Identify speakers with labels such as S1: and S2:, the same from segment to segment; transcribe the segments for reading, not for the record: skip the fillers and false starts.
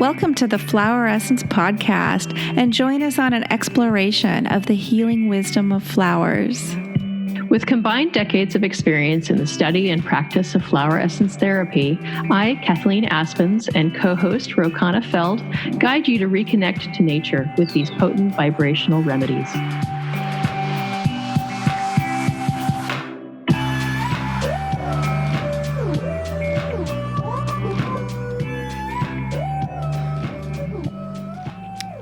S1: Welcome to the Flower Essence Podcast, and join us on an exploration of the healing wisdom of flowers.
S2: With combined decades of experience in the study and practice of flower essence therapy, I, Kathleen Aspens, and co-host Rochana Feld guide you to reconnect to nature with these potent vibrational remedies.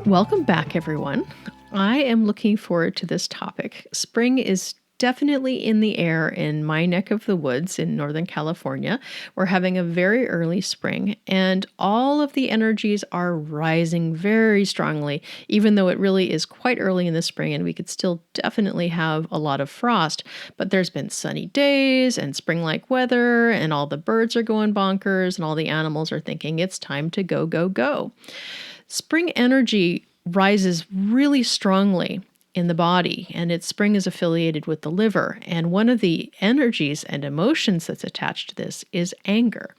S2: Welcome back, everyone. I am looking forward to this topic. Spring is definitely in the air in my neck of the woods in Northern California. We're having a very early spring, and all of the energies are rising very strongly, even though it really is quite early in the spring and we could still definitely have a lot of frost. But there's been sunny days and spring-like weather, and all the birds are going bonkers, and all the animals are thinking it's time to go, go, go. Spring energy rises really strongly in the body, and spring is affiliated with the liver. And one of the energies and emotions that's attached to this is anger.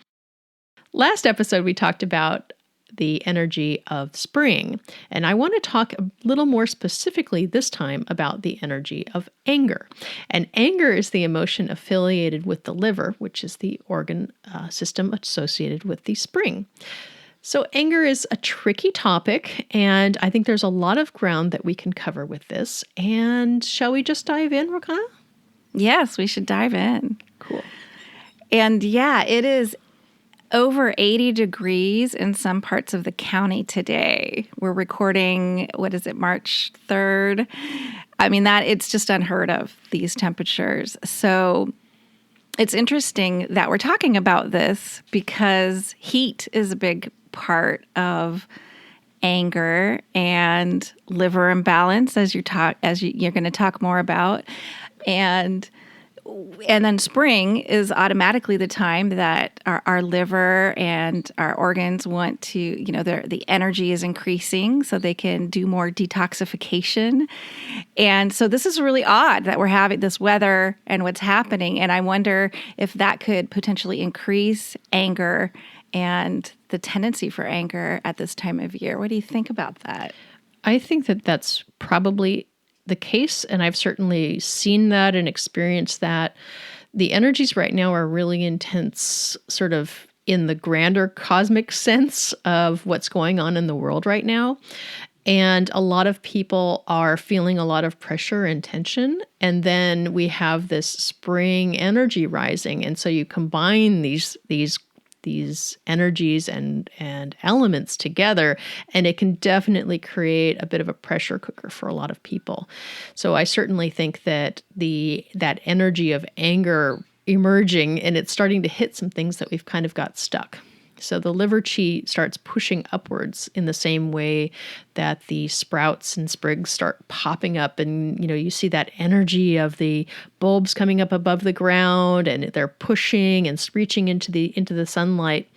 S2: Last episode, we talked about the energy of spring, and I want to talk a little more specifically this time about the energy of anger. And anger is the emotion affiliated with the liver, which is the organ system associated with the spring. So anger is a tricky topic, and I think there's a lot of ground that we can cover with this. And shall we just dive in, Rochana?
S1: Yes, we should dive in.
S2: Cool.
S1: And yeah, it is over 80 degrees in some parts of the county today. We're recording, March 3rd? I mean, it's just unheard of, these temperatures. So it's interesting that we're talking about this because heat is a big part of anger and liver imbalance, as you're going to talk more about, and then spring is automatically the time that our liver and our organs want to, the energy is increasing so they can do more detoxification. And so this is really odd that we're having this weather and what's happening. And I wonder if that could potentially increase anger and the tendency for anger at this time of year. What do you think about that?
S2: I think that that's probably the case, and I've certainly seen that and experienced that. The energies right now are really intense, sort of in the grander cosmic sense of what's going on in the world right now. And a lot of people are feeling a lot of pressure and tension. And then we have this spring energy rising. And so you combine these energies and elements together, and it can definitely create a bit of a pressure cooker for a lot of people. So I certainly think that that energy of anger emerging, and it's starting to hit some things that we've kind of got stuck. So the liver chi starts pushing upwards in the same way that the sprouts and sprigs start popping up, and you see that energy of the bulbs coming up above the ground, and they're pushing and reaching into the sunlight.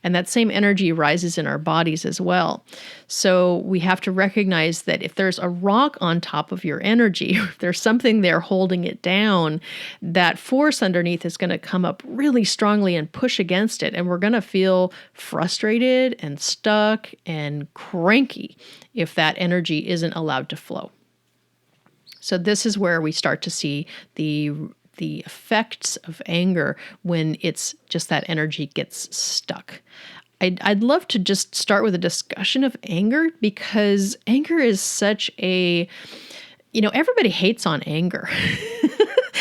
S2: And that same energy rises in our bodies as well. So we have to recognize that if there's a rock on top of your energy, if there's something there holding it down, that force underneath is going to come up really strongly and push against it. And we're going to feel frustrated and stuck and cranky if that energy isn't allowed to flow. So this is where we start to see the effects of anger when it's just that energy gets stuck. I'd love to just start with a discussion of anger, because anger is such a, everybody hates on anger.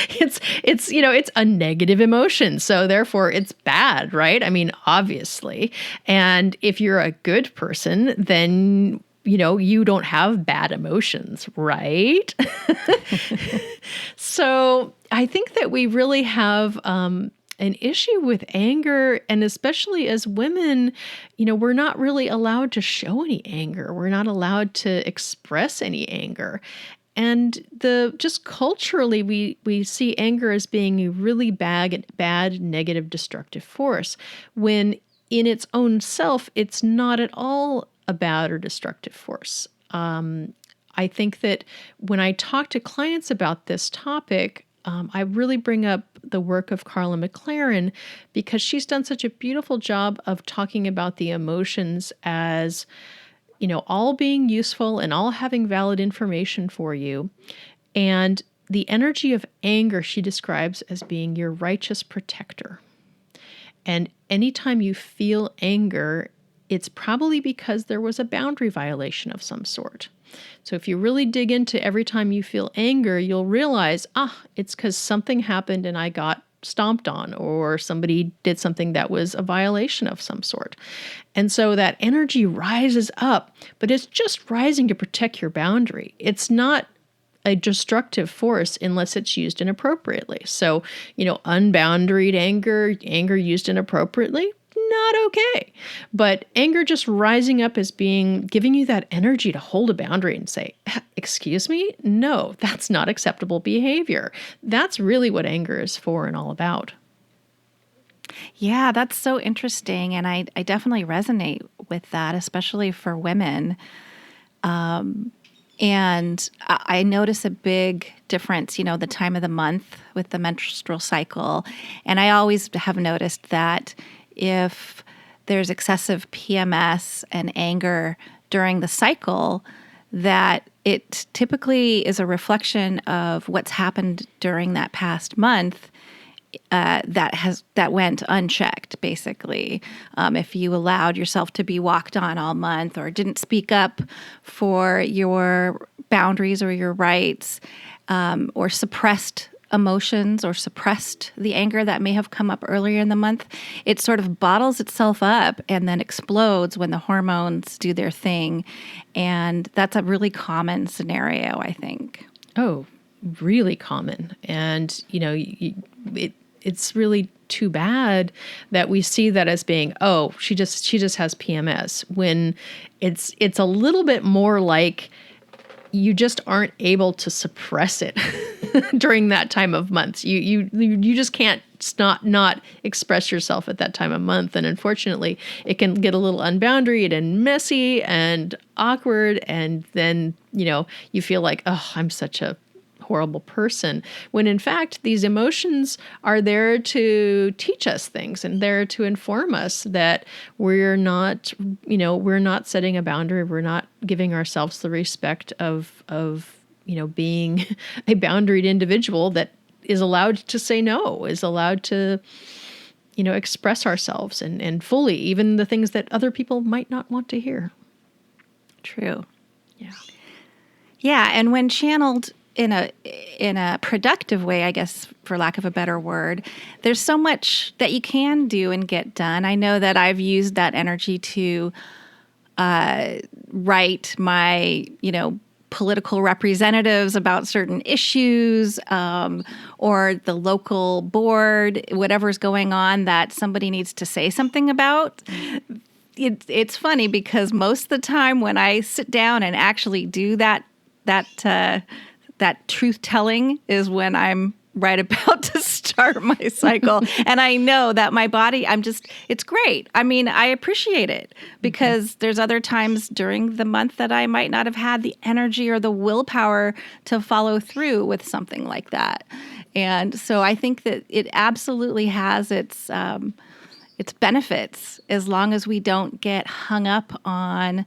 S2: It's a negative emotion. So therefore it's bad, right? I mean, obviously. And if you're a good person, then you don't have bad emotions, right? So I think that we really have an issue with anger, and especially as women, we're not really allowed to show any anger. We're not allowed to express any anger. And just culturally, we see anger as being a really bad, negative, destructive force, when in its own self, it's not at all a bad or destructive force. I think that when I talk to clients about this topic, I really bring up the work of Carla McLaren because she's done such a beautiful job of talking about the emotions as, all being useful and all having valid information for you. And the energy of anger she describes as being your righteous protector. And anytime you feel anger, it's probably because there was a boundary violation of some sort. So if you really dig into every time you feel anger, you'll realize, it's because something happened and I got stomped on, or somebody did something that was a violation of some sort. And so that energy rises up, but it's just rising to protect your boundary. It's not a destructive force unless it's used inappropriately. So, unboundaried anger used inappropriately, not okay. But anger just rising up as giving you that energy to hold a boundary and say, excuse me? No, that's not acceptable behavior. That's really what anger is for and all about.
S1: Yeah, that's so interesting. And I definitely resonate with that, especially for women. And I notice a big difference, the time of the month with the menstrual cycle. And I always have noticed that if there's excessive PMS and anger during the cycle, that it typically is a reflection of what's happened during that past month that went unchecked, basically. If you allowed yourself to be walked on all month or didn't speak up for your boundaries or your rights, or suppressed emotions or suppressed the anger that may have come up earlier in the month, it sort of bottles itself up and then explodes when the hormones do their thing. And that's a really common scenario, I think.
S2: Oh, really common. And, it's really too bad that we see that as being, she just has PMS, when it's a little bit more like you just aren't able to suppress it during that time of months. You just can't not express yourself at that time of month. And unfortunately, it can get a little unboundaried and messy and awkward. And then, you feel like, I'm such a horrible person, when in fact these emotions are there to teach us things and there to inform us that we're not setting a boundary, we're not giving ourselves the respect of being a boundaried individual that is allowed to say no, is allowed to express ourselves and fully, even the things that other people might not want to hear.
S1: True.
S2: Yeah.
S1: Yeah, and when channeled in a productive way, I guess, for lack of a better word, there's so much that you can do and get done. I know that I've used that energy to write my, political representatives about certain issues, or the local board, whatever's going on that somebody needs to say something about. It's funny because most of the time when I sit down and actually do that truth telling is when I'm right about to start my cycle. And I know that my body, it's great. I mean, I appreciate it because there's other times during the month that I might not have had the energy or the willpower to follow through with something like that. And so I think that it absolutely has its benefits as long as we don't get hung up on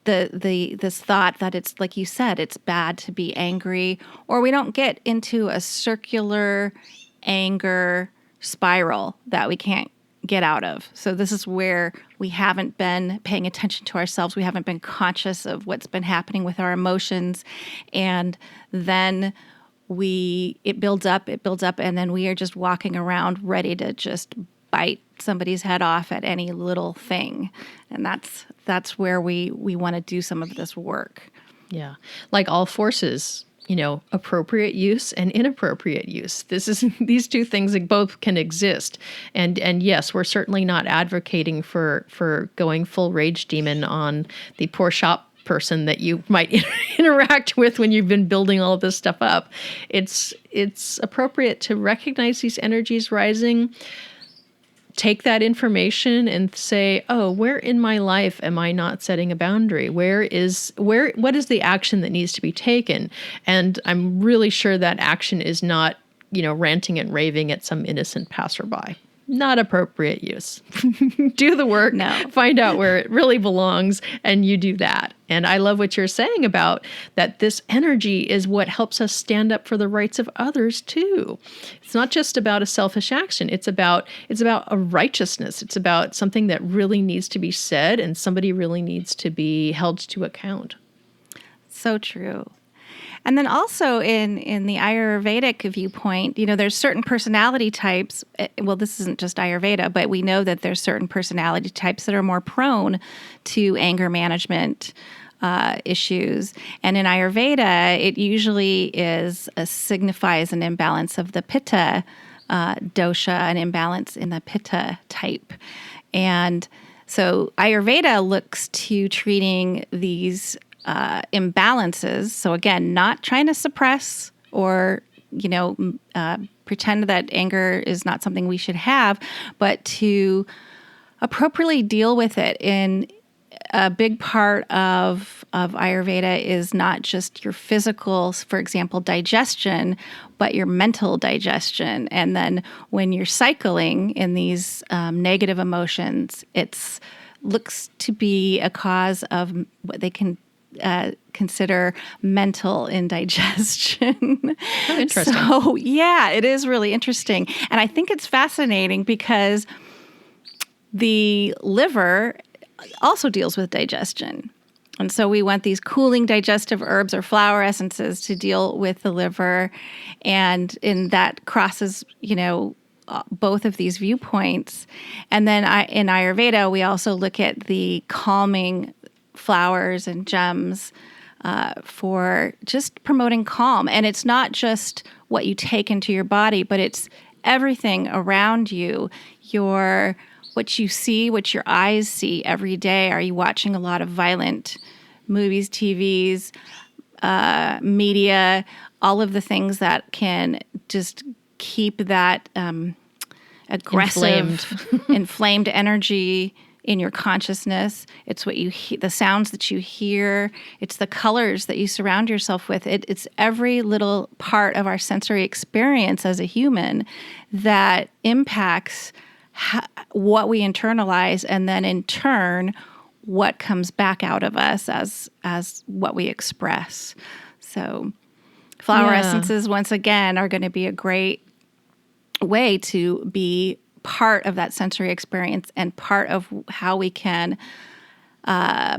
S1: this thought that it's, like you said, it's bad to be angry, or we don't get into a circular anger spiral that we can't get out of. So this is where we haven't been paying attention to ourselves. We haven't been conscious of what's been happening with our emotions. And then it builds up, and then we are just walking around ready to just bite somebody's head off at any little thing. And that's where we want to do some of this work.
S2: Yeah. Like all forces, appropriate use and inappropriate use. These two things both can exist. And yes, we're certainly not advocating for going full rage demon on the poor shop person that you might interact with when you've been building all of this stuff up. It's appropriate to recognize these energies rising, take that information and say, oh, where in my life am I not setting a boundary? What is the action that needs to be taken? And I'm really sure that action is not, ranting and raving at some innocent passerby. Not appropriate use. Do the work,
S1: No.
S2: Find out where it really belongs, and you do that. And I love what you're saying about that this energy is what helps us stand up for the rights of others too. It's not just about a selfish action. It's about a righteousness. It's about something that really needs to be said and somebody really needs to be held to account.
S1: So true. And then also in the Ayurvedic viewpoint, there's certain personality types. Well, this isn't just Ayurveda, but we know that there's certain personality types that are more prone to anger management issues. And in Ayurveda, it usually signifies an imbalance of the Pitta dosha, an imbalance in the Pitta type. And so Ayurveda looks to treating these imbalances. So again, not trying to suppress or, pretend that anger is not something we should have, but to appropriately deal with it. In a big part of Ayurveda is not just your physical, for example, digestion, but your mental digestion. And then when you're cycling in these negative emotions, it looks to be a cause of what they can consider mental indigestion.
S2: Oh, interesting.
S1: So, yeah, it is really interesting. And I think it's fascinating because the liver also deals with digestion. And so we want these cooling digestive herbs or flower essences to deal with the liver. And that crosses, both of these viewpoints. And then in Ayurveda, we also look at the calming flowers and gems for just promoting calm. And it's not just what you take into your body, but it's everything around you, what you see, what your eyes see every day. Are you watching a lot of violent movies, TVs, media, all of the things that can just keep that aggressive, inflamed energy in your consciousness? It's what you the sounds that you hear. It's the colors that you surround yourself with. It's every little part of our sensory experience as a human that impacts what we internalize, and then in turn, what comes back out of us as what we express. So flower essences, once again, are going to be a great way to be part of that sensory experience and part of how we can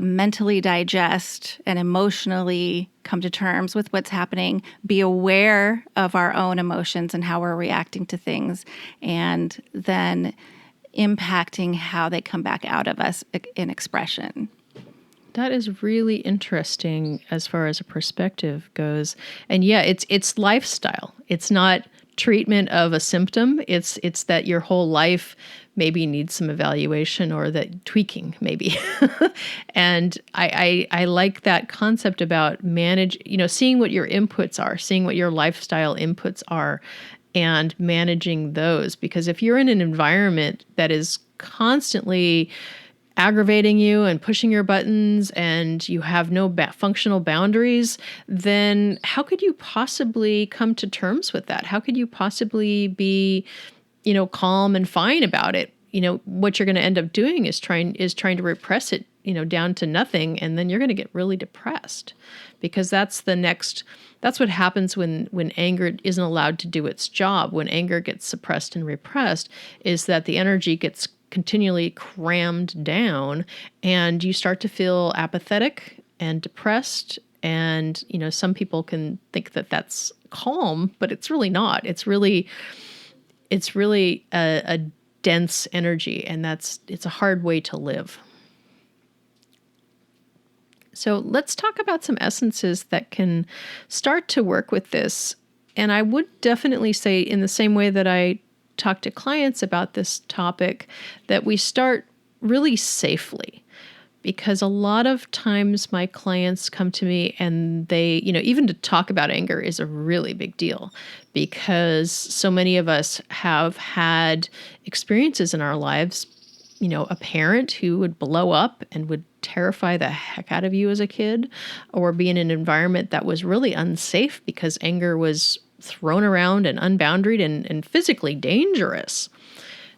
S1: mentally digest and emotionally come to terms with what's happening, be aware of our own emotions and how we're reacting to things, and then impacting how they come back out of us in expression.
S2: That is really interesting as far as a perspective goes. And yeah, it's lifestyle. It's not treatment of a symptom. It's that your whole life maybe needs some evaluation or that tweaking maybe. And I like that concept about seeing what your inputs are, seeing what your lifestyle inputs are, and managing those. Because if you're in an environment that is constantly aggravating you and pushing your buttons and you have no functional boundaries, then how could you possibly come to terms with that? How could you possibly be, calm and fine about it? What you're going to end up doing is trying to repress it, down to nothing. And then you're going to get really depressed, because that's what happens when anger isn't allowed to do its job. When anger gets suppressed and repressed, is that the energy gets continually crammed down, and you start to feel apathetic and depressed. And, some people can think that that's calm, but it's really not. It's really a dense energy, and it's a hard way to live. So let's talk about some essences that can start to work with this. And I would definitely say, in the same way that I talk to clients about this topic, that we start really safely, because a lot of times my clients come to me and they, even to talk about anger is a really big deal because so many of us have had experiences in our lives, a parent who would blow up and would terrify the heck out of you as a kid, or be in an environment that was really unsafe because anger was thrown around and unboundaried and physically dangerous.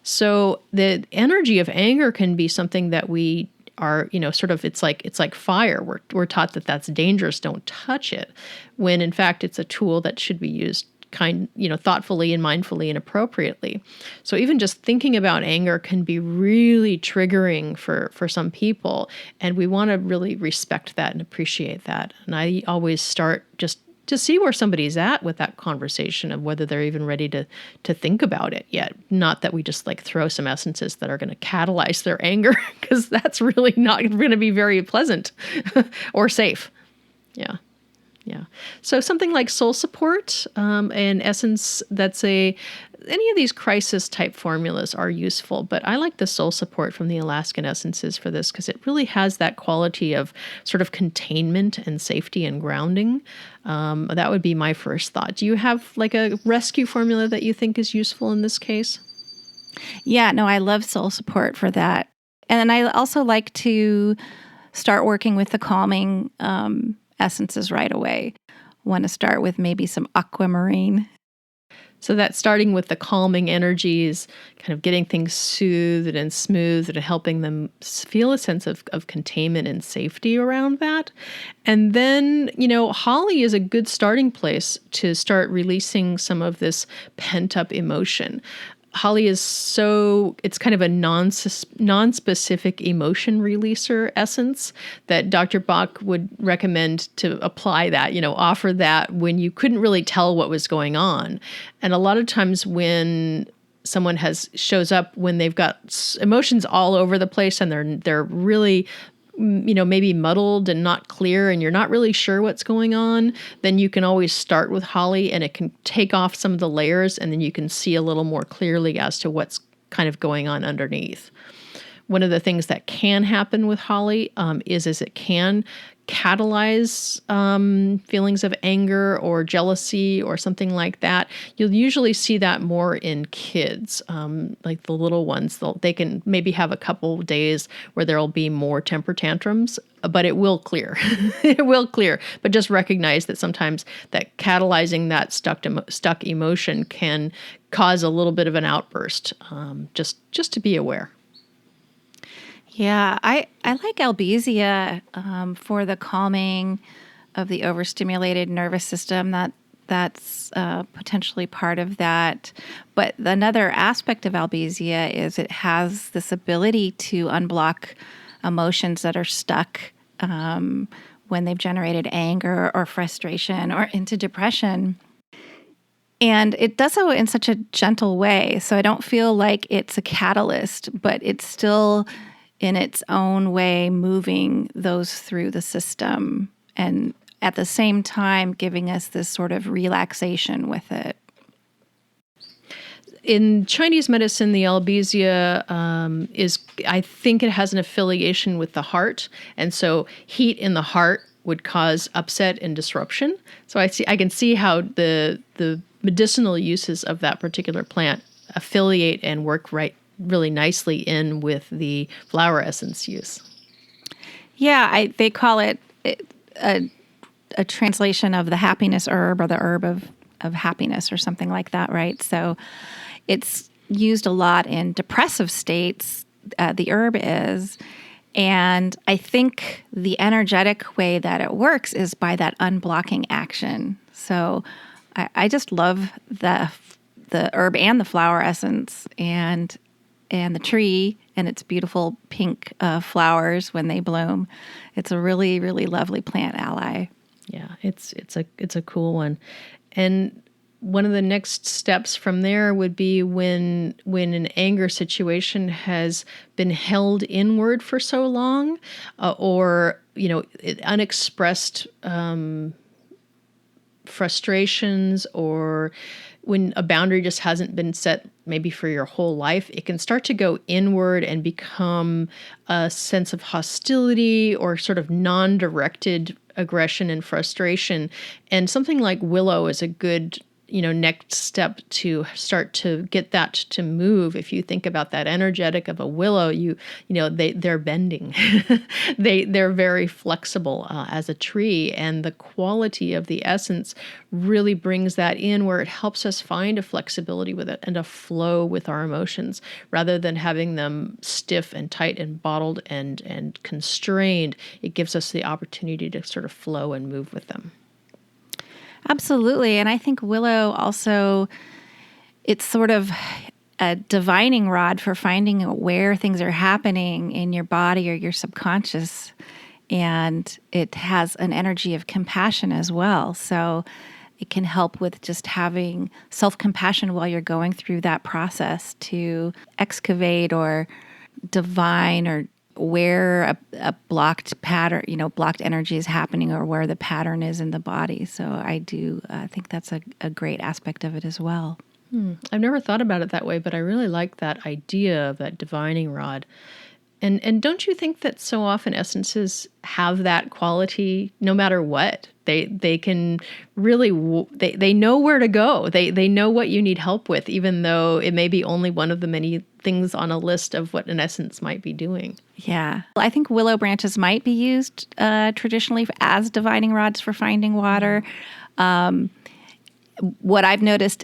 S2: So the energy of anger can be something that we are, sort of, it's like fire. We're taught that that's dangerous. Don't touch it. When in fact, it's a tool that should be used thoughtfully and mindfully and appropriately. So even just thinking about anger can be really triggering for some people. And we want to really respect that and appreciate that. And I always start just to see where somebody's at with that conversation of whether they're even ready to think about it yet. Not that we just throw some essences that are going to catalyze their anger, because that's really not going to be very pleasant or safe. Yeah. Yeah. So something like soul support, an essence any of these crisis type formulas are useful, but I like the soul support from the Alaskan essences for this because it really has that quality of sort of containment and safety and grounding. That would be my first thought. Do you have a rescue formula that you think is useful in this case?
S1: Yeah, no, I love soul support for that. And then I also like to start working with the calming essences right away. Want to start with maybe some Aquamarine.
S2: So that's starting with the calming energies, kind of getting things soothed and smoothed and helping them feel a sense of containment and safety around that. And then, holly is a good starting place to start releasing some of this pent-up emotion. Holly it's kind of a non-specific emotion releaser essence that Dr. Bach would recommend to apply that, offer that when you couldn't really tell what was going on. And a lot of times when someone shows up when they've got emotions all over the place and they're really maybe muddled and not clear and you're not really sure what's going on, then you can always start with holly and it can take off some of the layers and then you can see a little more clearly as to what's kind of going on underneath. One of the things that can happen with holly is it can catalyze feelings of anger or jealousy or something like that. You'll usually see that more in kids, like the little ones. They can maybe have a couple days where there'll be more temper tantrums, but it will clear. It will clear. But just recognize that sometimes that catalyzing that stuck emotion can cause a little bit of an outburst. Just to be aware.
S1: Yeah, I like Albizia for the calming of the overstimulated nervous system. That's potentially part of that. But another aspect of Albizia is it has this ability to unblock emotions that are stuck when they've generated anger or frustration or into depression. And it does so in such a gentle way. So I don't feel like it's a catalyst, but it's still in its own way moving those through the system and at the same time giving us this sort of relaxation with it.
S2: In Chinese medicine, the Albizia I think it has an affiliation with the heart. And so heat in the heart would cause upset and disruption. So I can see how the medicinal uses of that particular plant affiliate and work really nicely in with the flower essence use.
S1: Yeah, they call it a translation of the happiness herb or the herb of happiness or something like that, right? So it's used a lot in depressive states, the herb is. And I think the energetic way that it works is by that unblocking action. So I just love the herb and the flower essence and the tree and its beautiful pink flowers when they bloom. It's a really, really lovely plant ally.
S2: Yeah, it's a cool one. And one of the next steps from there would be when an anger situation has been held inward for so long, or unexpressed frustrations, or when a boundary just hasn't been set maybe for your whole life, it can start to go inward and become a sense of hostility or sort of non-directed aggression and frustration. And something like Willow is a good next step to start to get that to move. If you think about that energetic of a willow, they're bending. they're very flexible as a tree, and the quality of the essence really brings that in, where it helps us find a flexibility with it and a flow with our emotions, rather than having them stiff and tight and bottled and constrained. It gives us the opportunity to sort of flow and move with them.
S1: Absolutely. And I think Willow also, it's sort of a divining rod for finding where things are happening in your body or your subconscious. And it has an energy of compassion as well. So it can help with just having self-compassion while you're going through that process to excavate or divine or where a blocked pattern, blocked energy is happening, or where the pattern is in the body. So I do think that's a great aspect of it as well.
S2: I've never thought about it that way, but I really like that idea of that divining rod. And don't you think that so often essences have that quality no matter what? They can really, they know where to go. They know what you need help with, even though it may be only one of the many things on a list of what an essence might be doing.
S1: Yeah. Well, I think willow branches might be used traditionally as divining rods for finding water. What I've noticed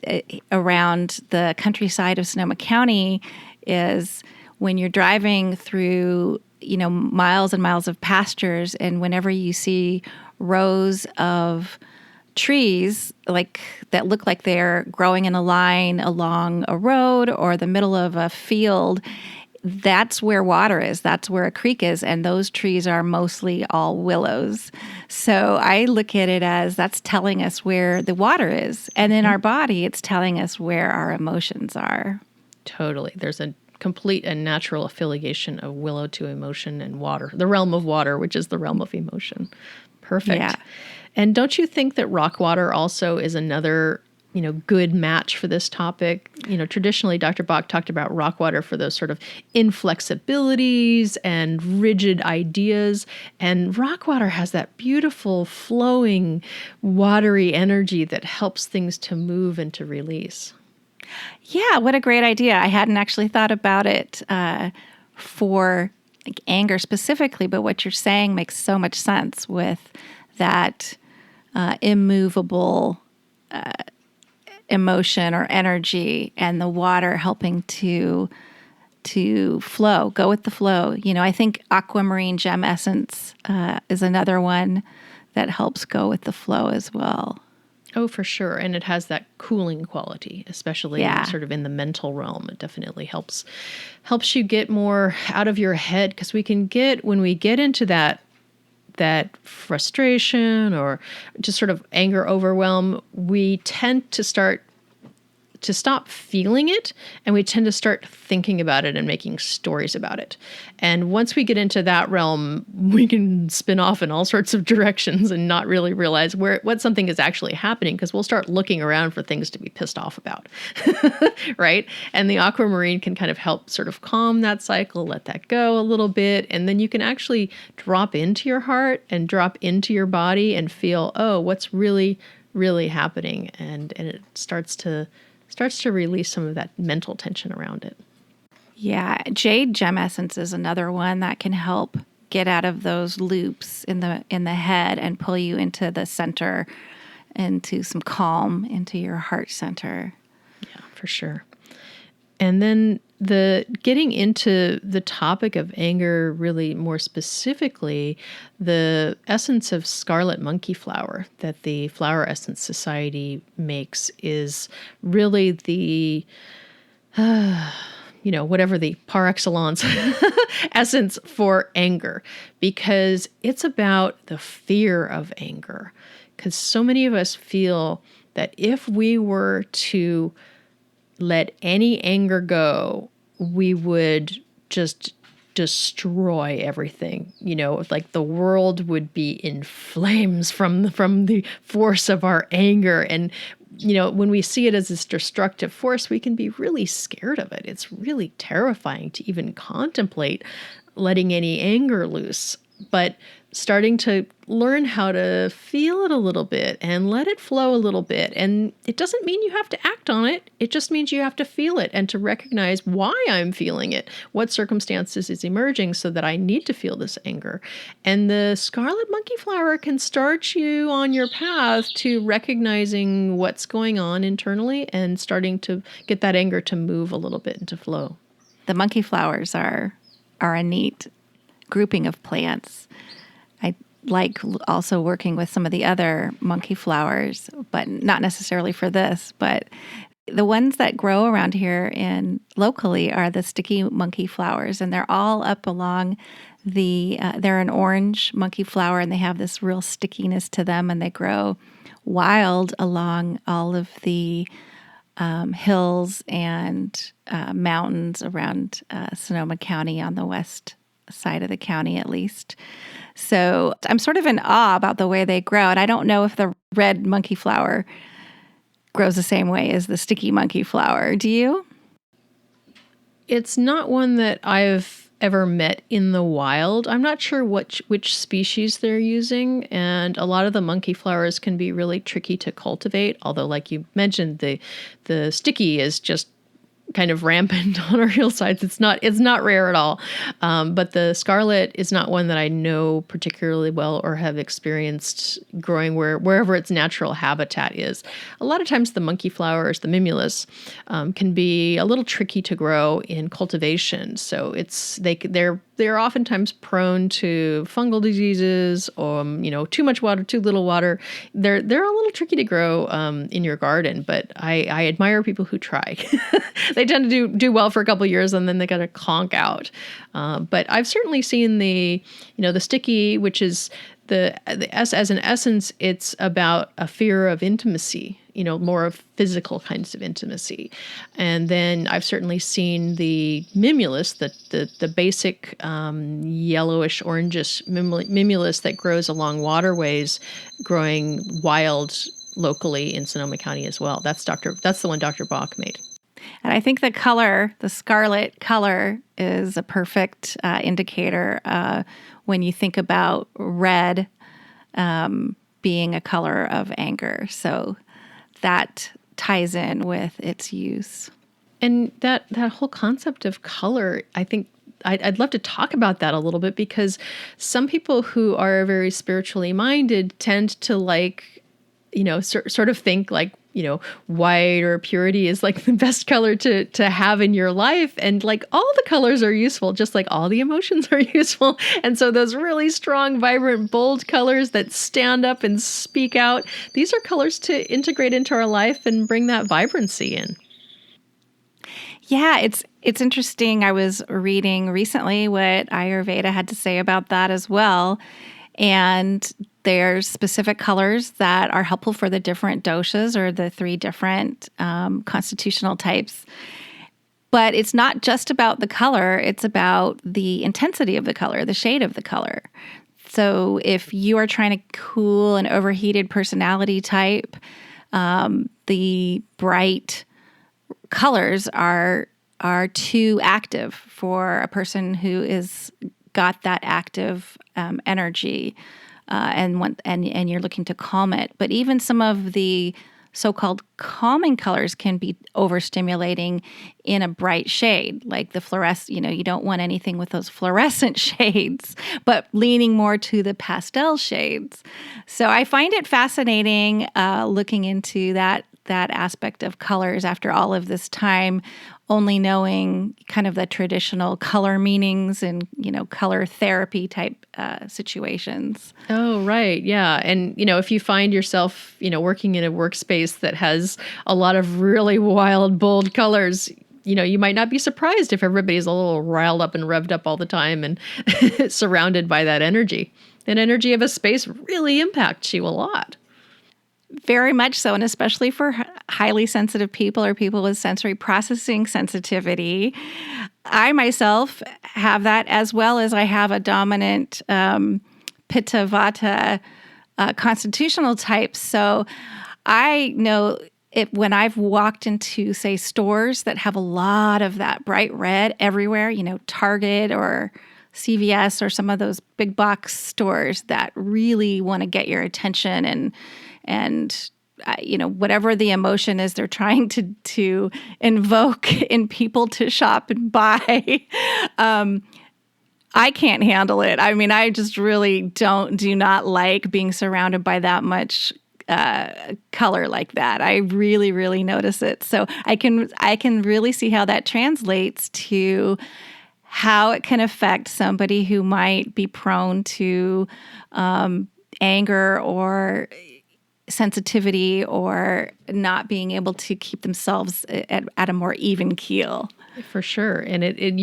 S1: around the countryside of Sonoma County is when you're driving through, miles and miles of pastures, and whenever you see rows of trees that look like they're growing in a line along a road or the middle of a field, that's where water is. That's where a creek is. And those trees are mostly all willows. So I look at it as that's telling us where the water is. And in our body, it's telling us where our emotions are.
S2: Totally. There's a complete and natural affiliation of willow to emotion and water, the realm of water, which is the realm of emotion. Perfect.
S1: Yeah.
S2: And don't you think that rock water also is another, good match for this topic? Traditionally, Dr. Bach talked about rock water for those sort of inflexibilities and rigid ideas. And rock water has that beautiful, flowing, watery energy that helps things to move and to release.
S1: Yeah, what a great idea. I hadn't actually thought about it for anger specifically, but what you're saying makes so much sense with that immovable emotion or energy, and the water helping to flow, go with the flow. I think Aquamarine gem essence is another one that helps go with the flow as well.
S2: Oh, for sure. And it has that cooling quality, especially sort of in the mental realm. It definitely helps you get more out of your head, because when we get into that frustration or just sort of anger overwhelm, we tend to stop feeling it, and we tend to start thinking about it and making stories about it. And once we get into that realm, we can spin off in all sorts of directions and not really realize what something is actually happening, because we'll start looking around for things to be pissed off about, right? And the aquamarine can kind of help sort of calm that cycle, let that go a little bit, and then you can actually drop into your heart and drop into your body and feel, oh, what's really, really happening, and it starts to release some of that mental tension around it.
S1: Yeah, Jade gem essence is another one that can help get out of those loops in the head and pull you into the center, into some calm, into your heart center.
S2: Yeah, for sure. And then getting into the topic of anger really more specifically, the essence of Scarlet Monkeyflower that the Flower Essence Society makes is really the, whatever the par excellence essence for anger, because it's about the fear of anger. Because so many of us feel that if we were to let any anger go, we would just destroy everything. Like the world would be in flames from the force of our anger. And when we see it as this destructive force, we can be really scared of it. It's really terrifying to even contemplate letting any anger loose. But starting to learn how to feel it a little bit and let it flow a little bit. And it doesn't mean you have to act on it. It just means you have to feel it and to recognize why I'm feeling it, what circumstances is emerging so that I need to feel this anger. And the Scarlet Monkeyflower can start you on your path to recognizing what's going on internally and starting to get that anger to move a little bit and to flow.
S1: The monkeyflowers are a neat grouping of plants. I like also working with some of the other monkey flowers, but not necessarily for this. But the ones that grow around here locally are the sticky monkey flowers, and they're all up along they're an orange monkey flower, and they have this real stickiness to them, and they grow wild along all of the hills and mountains around Sonoma County on the west side of the county, at least. So I'm sort of in awe about the way they grow. And I don't know if the red monkey flower grows the same way as the sticky monkey flower. Do you?
S2: It's not one that I've ever met in the wild. I'm not sure which species they're using. And a lot of the monkey flowers can be really tricky to cultivate. Although, like you mentioned, the sticky is just kind of rampant on our hillsides. It's not rare at all. But the scarlet is not one that I know particularly well or have experienced growing wherever its natural habitat is. A lot of times the monkey flowers, the Mimulus, can be a little tricky to grow in cultivation. So they're oftentimes prone to fungal diseases or too much water, too little water. They're a little tricky to grow in your garden, but I admire people who try. They tend to do well for a couple of years and then they got to conk out. But I've certainly seen the sticky, which is the as an essence, it's about a fear of intimacy, more of physical kinds of intimacy. And then I've certainly seen the Mimulus, the basic yellowish orangish Mimulus that grows along waterways, growing wild locally in Sonoma County as well. That's the one Dr. Bach made.
S1: And I think the scarlet color is a perfect indicator when you think about red being a color of anger. So that ties in with its use.
S2: And that whole concept of color, I think I'd love to talk about that a little bit, because some people who are very spiritually minded tend to sort of think like, white or purity is like the best color to have in your life. And like all the colors are useful, just like all the emotions are useful. And so those really strong, vibrant, bold colors that stand up and speak out, these are colors to integrate into our life and bring that vibrancy in.
S1: Yeah, it's interesting. I was reading recently what Ayurveda had to say about that as well. And there's specific colors that are helpful for the different doshas or the 3 different constitutional types. But it's not just about the color, it's about the intensity of the color, the shade of the color. So if you are trying to cool an overheated personality type, the bright colors are too active for a person who is got that active energy, and you're looking to calm it. But even some of the so-called calming colors can be overstimulating in a bright shade, like the fluorescent. You don't want anything with those fluorescent shades, but leaning more to the pastel shades. So I find it fascinating looking into that aspect of colors after all of this time, only knowing kind of the traditional color meanings and, color therapy type situations.
S2: Oh, right. Yeah. And, if you find yourself, working in a workspace that has a lot of really wild, bold colors, you might not be surprised if everybody's a little riled up and revved up all the time and surrounded by that energy. That energy of a space really impacts you a lot.
S1: Very much so, and especially for highly sensitive people or people with sensory processing sensitivity. I myself have that, as well as I have a dominant Pitta Vata constitutional type. So I know when I've walked into, say, stores that have a lot of that bright red everywhere, Target or CVS or some of those big box stores that really want to get your attention and whatever the emotion is they're trying to invoke in people to shop and buy. I can't handle it. I mean, I just really do not like being surrounded by that much color like that. I really, really notice it. So I can really see how that translates to how it can affect somebody who might be prone to anger or sensitivity or not being able to keep themselves at a more even keel.
S2: For sure. And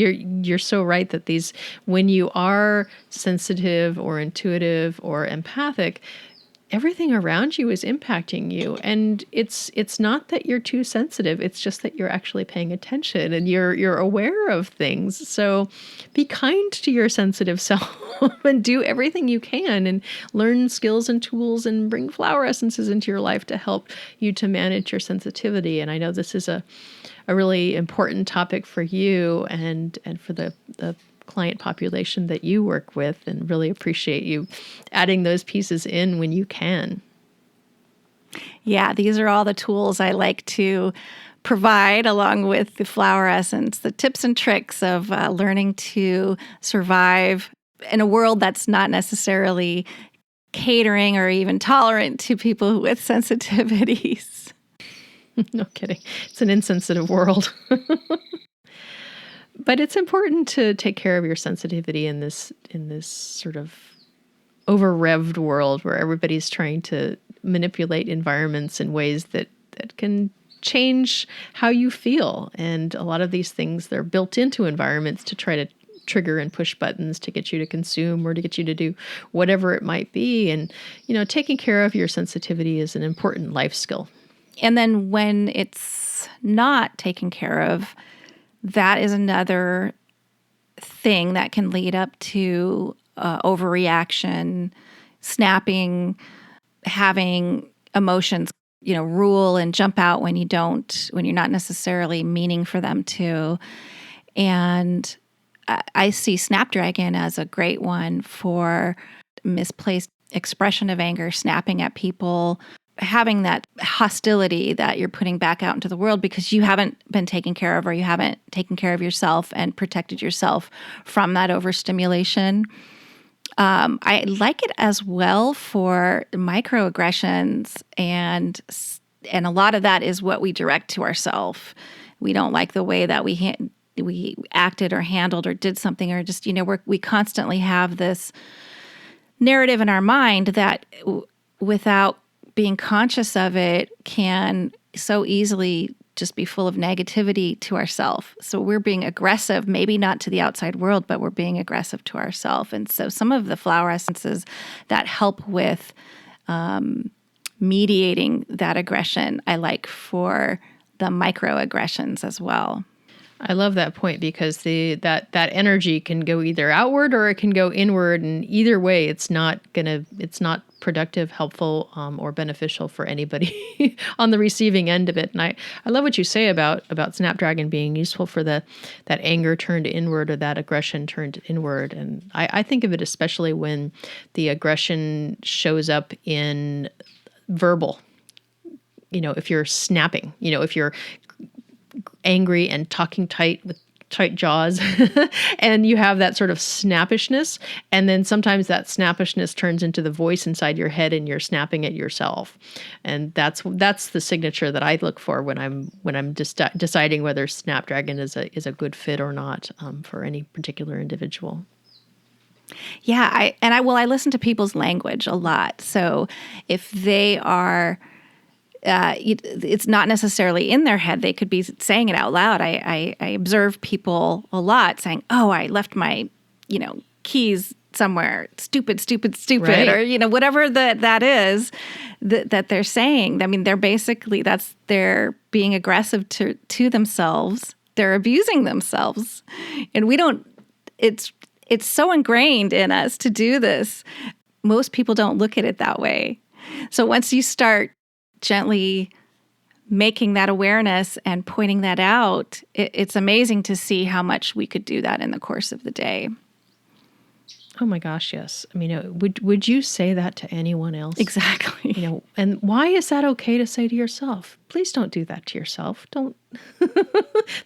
S2: you're so right that when you are sensitive or intuitive or empathic, everything around you is impacting you. And it's not that you're too sensitive. It's just that you're actually paying attention and you're aware of things. So be kind to your sensitive self and do everything you can and learn skills and tools and bring flower essences into your life to help you to manage your sensitivity. And I know this is a really important topic for you and for the client population that you work with, and really appreciate you adding those pieces in when you can.
S1: Yeah, these are all the tools I like to provide along with the flower essence, the tips and tricks of learning to survive in a world that's not necessarily catering or even tolerant to people with sensitivities.
S2: No kidding. It's an insensitive world. But it's important to take care of your sensitivity in this sort of over-revved world where everybody's trying to manipulate environments in ways that can change how you feel. And a lot of these things, they're built into environments to try to trigger and push buttons to get you to consume or to get you to do whatever it might be. And, taking care of your sensitivity is an important life skill.
S1: And then when it's not taken care of, that is another thing that can lead up to overreaction, snapping, having emotions, rule and jump out when you're not necessarily meaning for them to. And I see Snapdragon as a great one for misplaced expression of anger, snapping at people, having that hostility that you're putting back out into the world because you haven't been taken care of or you haven't taken care of yourself and protected yourself from that overstimulation. I like it as well for microaggressions, and a lot of that is what we direct to ourselves. We don't like the way that we acted or handled or did something, or just, we constantly have this narrative in our mind that without being conscious of it can so easily just be full of negativity to ourselves. So we're being aggressive, maybe not to the outside world, but we're being aggressive to ourselves. And so some of the flower essences that help with mediating that aggression, I like for the microaggressions as well.
S2: I love that point because that energy can go either outward or it can go inward, and either way, it's not productive, helpful, or beneficial for anybody on the receiving end of it. And I love what you say about Snapdragon being useful for that anger turned inward or that aggression turned inward. And I think of it especially when the aggression shows up in verbal. If you're snapping, if you're angry and talking tight with tight jaws and you have that sort of snappishness, and then sometimes that snappishness turns into the voice inside your head and you're snapping at yourself. And that's the signature that I look for when I'm deciding whether Snapdragon is a good fit or not for any particular individual.
S1: Yeah, I listen to people's language a lot. So if they are it's not necessarily in their head. They could be saying it out loud. I observe people a lot saying, "Oh, I left my, keys somewhere. Stupid, stupid, stupid,"
S2: right.
S1: Or whatever that is that they're saying. I mean, they're being aggressive to themselves. They're abusing themselves, and we don't. It's so ingrained in us to do this. Most people don't look at it that way. So once you start gently making that awareness and pointing that out, it's amazing to see how much we could do that in the course of the day.
S2: Oh my gosh, yes. I mean, would you say that to anyone else?
S1: Exactly.
S2: And why is that okay to say to yourself? Please don't do that to yourself. Don't.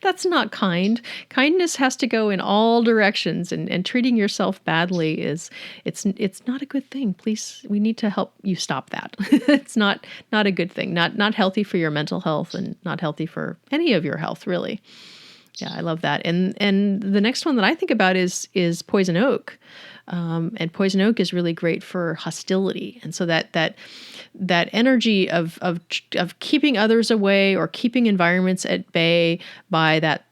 S2: That's not kind. Kindness has to go in all directions, and treating yourself badly it's not a good thing. Please, we need to help you stop that. It's not a good thing. Not healthy for your mental health, and not healthy for any of your health, really. Yeah, I love that. And the next one that I think about is poison oak. And poison oak is really great for hostility. And so that energy of keeping others away or keeping environments at bay by that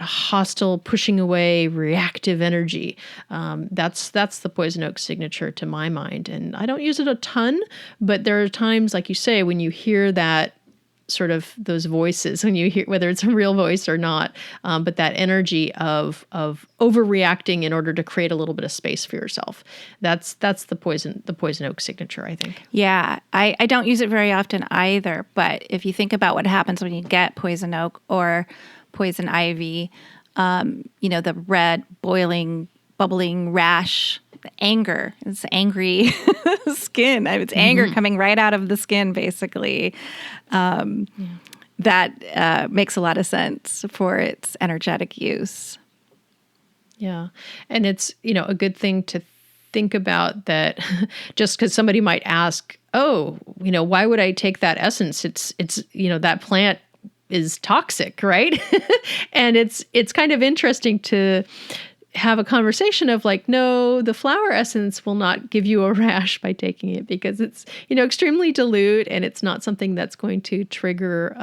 S2: hostile, pushing away, reactive energy. That's the poison oak signature to my mind. And I don't use it a ton, but there are times, like you say, when you hear that sort of those voices, when you hear, whether it's a real voice or not, but that energy of overreacting in order to create a little bit of space for yourself. That's the poison oak signature, I think.
S1: Yeah, I don't use it very often either, but if you think about what happens when you get poison oak or poison ivy, the red, boiling, bubbling rash, the anger, it's angry skin. It's anger coming right out of the skin, basically. That makes a lot of sense for its energetic use.
S2: Yeah. And it's, a good thing to think about that just because somebody might ask, oh, why would I take that essence? It's that plant is toxic, right? And it's kind of interesting to have a conversation of like, no, the flower essence will not give you a rash by taking it because it's, extremely dilute, and it's not something that's going to trigger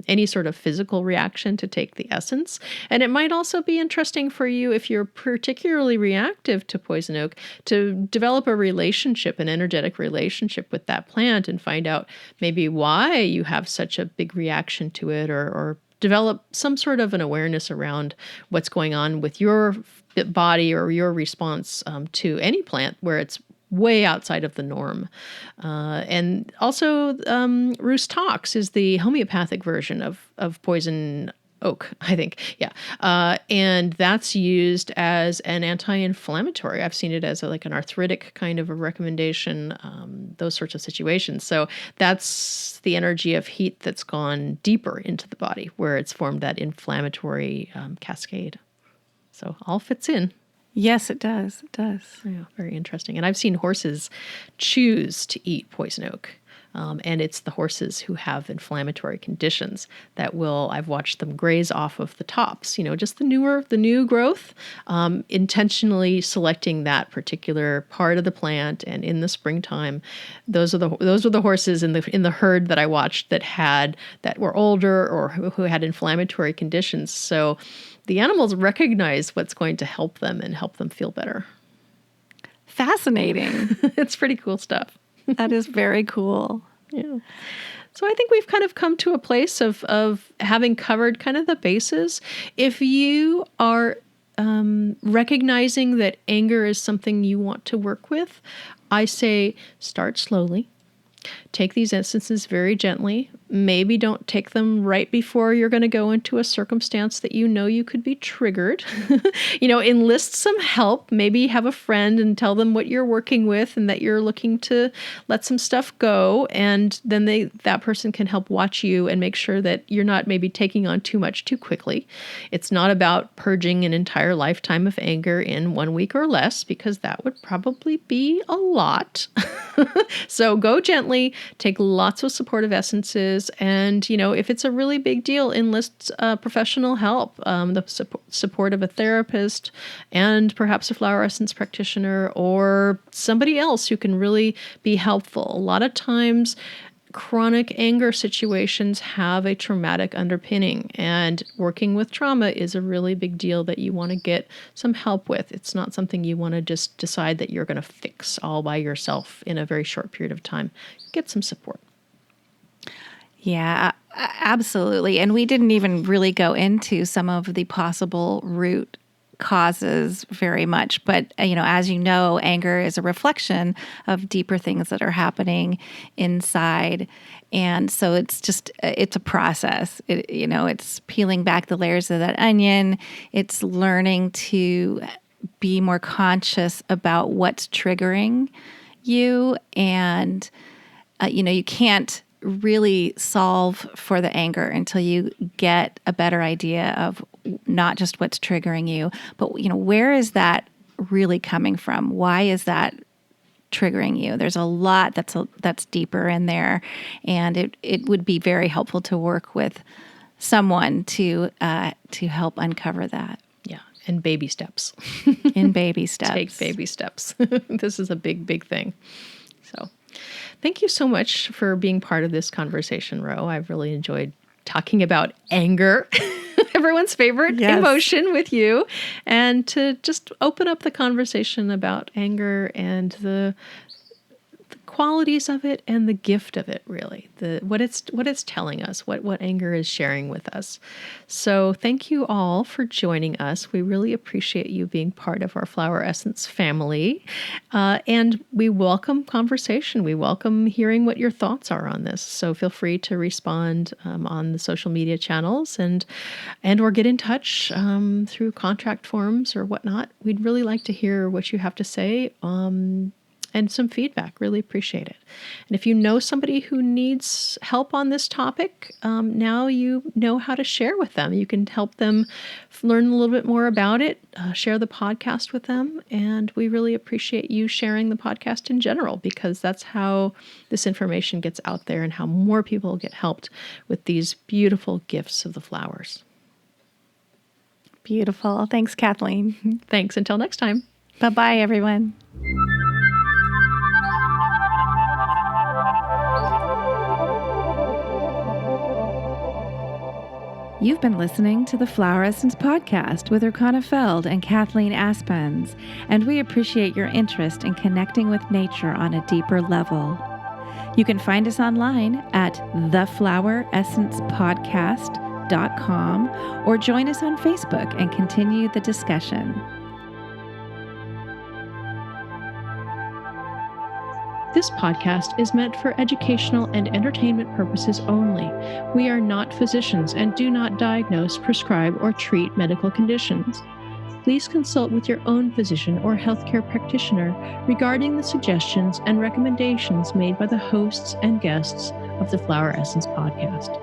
S2: any sort of physical reaction to take the essence. And it might also be interesting for you, if you're particularly reactive to poison oak, to develop a relationship, an energetic relationship with that plant, and find out maybe why you have such a big reaction to it, or develop some sort of an awareness around what's going on with your body or your response to any plant where it's way outside of the norm. And also, Rhus tox is the homeopathic version of poison oak, I think. Yeah. And that's used as an anti-inflammatory. I've seen it as an arthritic kind of a recommendation, those sorts of situations. So that's the energy of heat that's gone deeper into the body, where it's formed that inflammatory cascade. So all fits in.
S1: Yes, it does. It does.
S2: Yeah, very interesting. And I've seen horses choose to eat poison oak. And it's the horses who have inflammatory conditions that I've watched them graze off of the tops, just the new growth, intentionally selecting that particular part of the plant. And in the springtime, those were the horses in the herd that I watched that were older or who had inflammatory conditions. So the animals recognize what's going to help them and help them feel better.
S1: Fascinating.
S2: It's pretty cool stuff.
S1: That is very cool.
S2: Yeah. So I think we've kind of come to a place of having covered kind of the bases. If you are recognizing that anger is something you want to work with, I say start slowly. Take these essences very gently. Maybe don't take them right before you're going to go into a circumstance that you could be triggered. Enlist some help. Maybe have a friend and tell them what you're working with and that you're looking to let some stuff go. And then that person can help watch you and make sure that you're not maybe taking on too much too quickly. It's not about purging an entire lifetime of anger in 1 week or less, because that would probably be a lot. So go gently, take lots of supportive essences, and, if it's a really big deal, enlist professional help, the support of a therapist and perhaps a flower essence practitioner or somebody else who can really be helpful. A lot of times, chronic anger situations have a traumatic underpinning, and working with trauma is a really big deal that you want to get some help with. It's not something you want to just decide that you're going to fix all by yourself in a very short period of time. Get some support.
S1: Yeah, absolutely. And we didn't even really go into some of the possible root causes very much. But, as you know, anger is a reflection of deeper things that are happening inside. And so it's a process. It's peeling back the layers of that onion. It's learning to be more conscious about what's triggering you. And, you can't really solve for the anger until you get a better idea of not just what's triggering you, but, where is that really coming from? Why is that triggering you? There's a lot that's deeper in there, and it would be very helpful to work with someone to help uncover that.
S2: Yeah, and baby steps.
S1: In baby steps.
S2: Take baby steps. This is a big, big thing. So, thank you so much for being part of this conversation, Ro. I've really enjoyed talking about anger. Everyone's favorite emotion with you, and to just open up the conversation about anger and the qualities of it and the gift of it, really, what it's telling us, what anger is sharing with us. So thank you all for joining us. We really appreciate you being part of our Flower Essence family, and we welcome conversation. We welcome hearing what your thoughts are on this. So feel free to respond on the social media channels and or get in touch through contract forms or whatnot. We'd really like to hear what you have to say. And some feedback. Really appreciate it. And if you know somebody who needs help on this topic, now you know how to share with them. You can help them learn a little bit more about it, share the podcast with them. And we really appreciate you sharing the podcast in general, because that's how this information gets out there and how more people get helped with these beautiful gifts of the flowers.
S1: Beautiful. Thanks, Kathleen.
S2: Thanks. Until next time.
S1: Bye-bye, everyone. You've been listening to the Flower Essence Podcast with Rochana Feld and Kathleen Aspens, and we appreciate your interest in connecting with nature on a deeper level. You can find us online at thefloweressencepodcast.com or join us on Facebook and continue the discussion.
S2: This podcast is meant for educational and entertainment purposes only. We are not physicians and do not diagnose, prescribe, or treat medical conditions. Please consult with your own physician or healthcare practitioner regarding the suggestions and recommendations made by the hosts and guests of the Flower Essence Podcast.